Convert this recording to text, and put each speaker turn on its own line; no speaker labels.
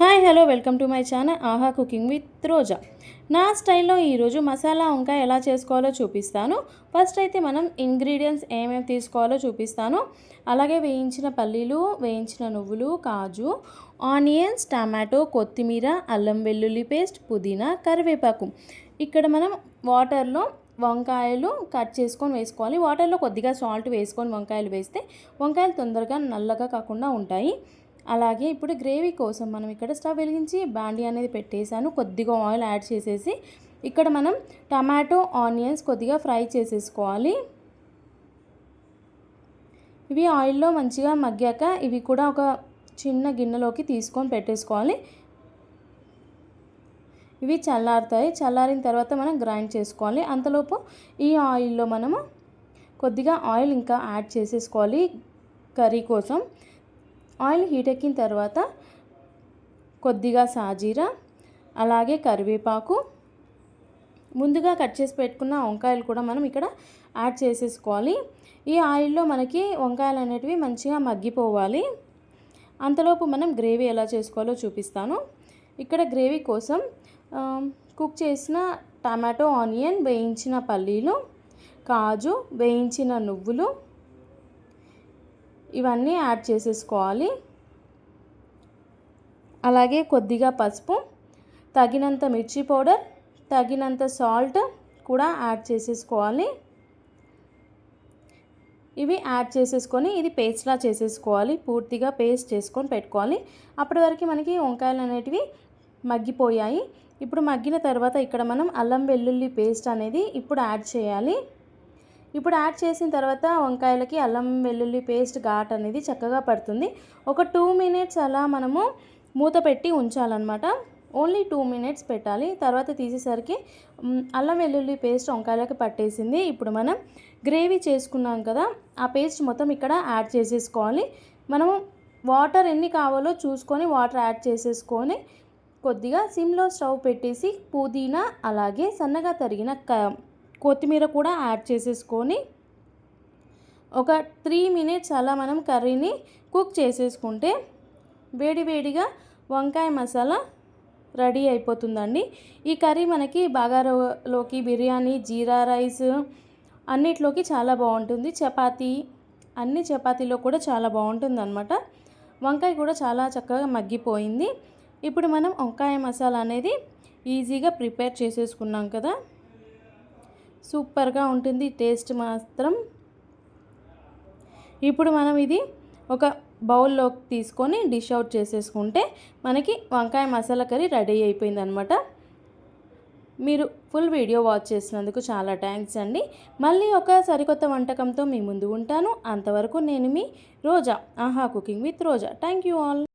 Hi hello welcome to my channel ఆహా cooking with రోజా. నా స్టైల్లో ఈరోజు మసాలా వంకాయ ఎలా చేసుకోవాలో చూపిస్తాను. ఫస్ట్ అయితే మనం ఇంగ్రీడియంట్స్ ఏమేమి తీసుకోవాలో చూపిస్తాను. అలాగే వేయించిన పల్లీలు, వేయించిన నువ్వులు, కాజు, ఆనియన్స్, టమాటో, కొత్తిమీర, అల్లం వెల్లుల్లి పేస్ట్, పుదీనా, కరివేపాకు. ఇక్కడ మనం వాటర్లో వంకాయలు కట్ చేసుకొని వేసుకోవాలి. వాటర్లో కొద్దిగా సాల్ట్ వేసుకొని వంకాయలు వేస్తే వంకాయలు తొందరగా నల్లగా కాకుండా ఉంటాయి. అలాగే ఇప్పుడు గ్రేవీ కోసం మనం ఇక్కడ స్టవ్ వెలిగించి బాండీ అనేది పెట్టేశాను. కొద్దిగా ఆయిల్ యాడ్ చేసేసి ఇక్కడ మనం టమాటో, ఆనియన్స్ కొద్దిగా ఫ్రై చేసేసుకోవాలి. ఇవి ఆయిల్లో మంచిగా మగ్గాక ఇవి కూడా ఒక చిన్న గిన్నెలోకి తీసుకొని పెట్టేసుకోవాలి. ఇవి చల్లారుతాయి. చల్లారిన తర్వాత మనం గ్రైండ్ చేసుకోవాలి. అంతలోపు ఈ ఆయిల్లో మనము కొద్దిగా ఆయిల్ ఇంకా యాడ్ చేసేసుకోవాలి కర్రీ కోసం. ఆయిల్ హీట్ ఎక్కిన తర్వాత కొద్దిగా సాజీరా, అలాగే కరివేపాకు, ముందుగా కట్ చేసి పెట్టుకున్న వంకాయలు కూడా మనం ఇక్కడ యాడ్ చేసేసుకోవాలి. ఈ ఆయిల్లో మనకి వంకాయలు అనేటివి మంచిగా మగ్గిపోవాలి. అంతలోపు మనం గ్రేవీ ఎలా చేసుకోవాలో చూపిస్తాను. ఇక్కడ గ్రేవీ కోసం కుక్ చేసిన టమాటో, ఆనియన్, వేయించిన పల్లీలు, కాజు, వేయించిన నువ్వులు ఇవన్నీ యాడ్ చేసేసుకోవాలి. అలాగే కొద్దిగా పసుపు, తగినంత మిర్చి పౌడర్, తగినంత సాల్ట్ కూడా యాడ్ చేసేసుకోవాలి. ఇవి యాడ్ చేసేసుకొని ఇది పేస్ట్లా చేసేసుకోవాలి. పూర్తిగా పేస్ట్ చేసుకొని పెట్టుకోవాలి. అప్పటి వరకు మనకి వంకాయలు అనేటివి మగ్గిపోయాయి. ఇప్పుడు మగ్గిన తర్వాత ఇక్కడ మనం అల్లం వెల్లుల్లి పేస్ట్ అనేది ఇప్పుడు యాడ్ చేయాలి. ఇప్పుడు యాడ్ చేసిన తర్వాత వంకాయలకి అల్లం వెల్లుల్లి పేస్ట్ ఘాట్ అనేది చక్కగా పడుతుంది. ఒక 2 మినిట్స్ అలా మనము మూత పెట్టి ఉంచాలన్నమాట. ఓన్లీ 2 మినిట్స్ పెట్టాలి. తర్వాత తీసేసరికి అల్లం వెల్లుల్లి పేస్ట్ వంకాయలకి పట్టేసింది. ఇప్పుడు మనం గ్రేవీ చేసుకున్నాం కదా, ఆ పేస్ట్ మొత్తం ఇక్కడ యాడ్ చేసేసుకోవాలి. మనము వాటర్ ఎన్ని కావాలో చూసుకొని వాటర్ యాడ్ చేసేసుకొని కొద్దిగా సిమ్లో స్టవ్ పెట్టేసి పుదీనా అలాగే సన్నగా తరిగిన కొత్తిమీర కూడా యాడ్ చేసేసుకొని ఒక 3 మినిట్స్ అలా మనం కర్రీని కుక్ చేసేసుకుంటే వేడివేడిగా వంకాయ మసాలా రెడీ అయిపోతుందండి. ఈ కర్రీ మనకి బగారాలోకి, బిర్యానీ, జీరా రైస్ అన్నిట్లోకి చాలా బాగుంటుంది. చపాతీ, అన్ని చపాతీలో కూడా చాలా బాగుంటుంది అన్నమాట. వంకాయ కూడా చాలా చక్కగా మగ్గిపోయింది. ఇప్పుడు మనం వంకాయ మసాలా అనేది ఈజీగా ప్రిపేర్ చేసేసుకున్నాం కదా, సూపర్గా ఉంటుంది టేస్ట్ మాత్రం. ఇప్పుడు మనం ఇది ఒక బౌల్లోకి తీసుకొని డిష్ అవుట్ చేసేసుకుంటే మనకి వంకాయ మసాలా కర్రీ రెడీ అయిపోయింది అనమాట. మీరు ఫుల్ వీడియో వాచ్ చేసినందుకు చాలా థ్యాంక్స్ అండి. మళ్ళీ ఒక సరికొత్త వంటకంతో మీ ముందు ఉంటాను. అంతవరకు నేను మీ రోజా, ఆహా cooking with Roja. Thank you all.